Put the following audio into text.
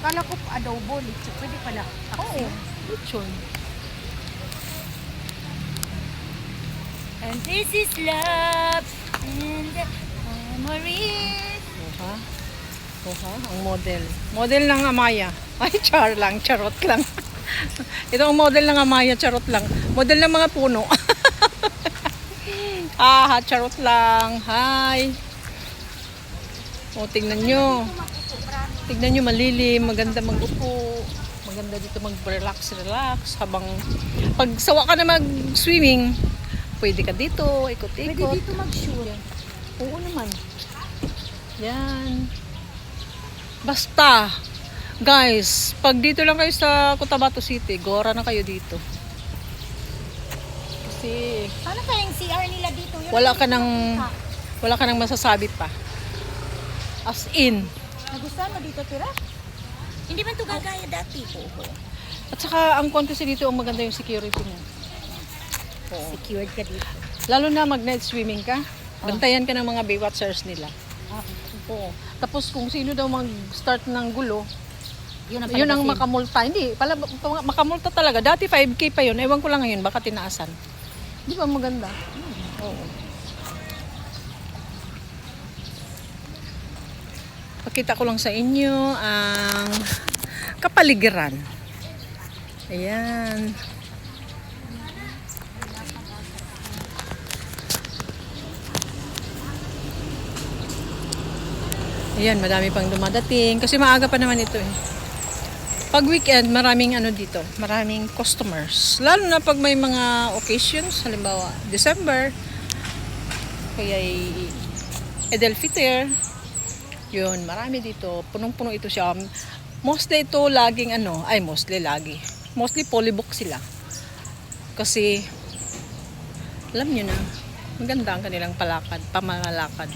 Kala ko adobo, litso. Pwede pala. Oo, lechon. And this is love and memories. Oha. Oha, ang model. Model ng Amaya. Ay, charot lang. Ito ang model ng Amaya, charot lang. Model ng mga puno. Charot lang. Hi. O, tingnan nyo. Tingnan nyo, malilim. Maganda mag-upo. Maganda dito mag-relax habang pag sawa ka na mag-swimming, pwede ka dito, ikot-ikot. Pwede dito mag-shoot. Oo naman. Yan. Basta, guys, pag dito lang kayo sa Cotabato City, gora na kayo dito. Kasi Paano kayang CR nila dito? Yun wala ang ka nang nakita. wala ka nang masasabi pa. As in. Nagustuhan mo dito, Tira? Hindi man ito gagaya dati. Oo. At saka ang kwan kasi dito ang maganda yung security mo. Oo. Secured ka dito. Lalo na mag night swimming ka, bantayan ka ng mga Baywatchers nila. Oo. Tapos kung sino daw mag-start ng gulo, yun ang makamulta. Hindi, pala makamulta talaga. Dati 5K pa yun. Ewan ko lang ngayon, baka tinaasan. Di ba maganda? Oo. Pakita ko lang sa inyo ang kapaligiran. Ayan. Ayan, madami pang dumadating. Kasi maaga pa naman ito eh. Pag weekend, maraming ano dito. Maraming customers. Lalo na pag may mga occasions. Halimbawa, December. Kaya Edelfiter. Yun, marami dito. Punong-puno ito siya. Mostly ito laging ano. Ay, mostly lagi. Mostly polybook sila. Kasi, alam nyo na, maganda ang kanilang pamalakad.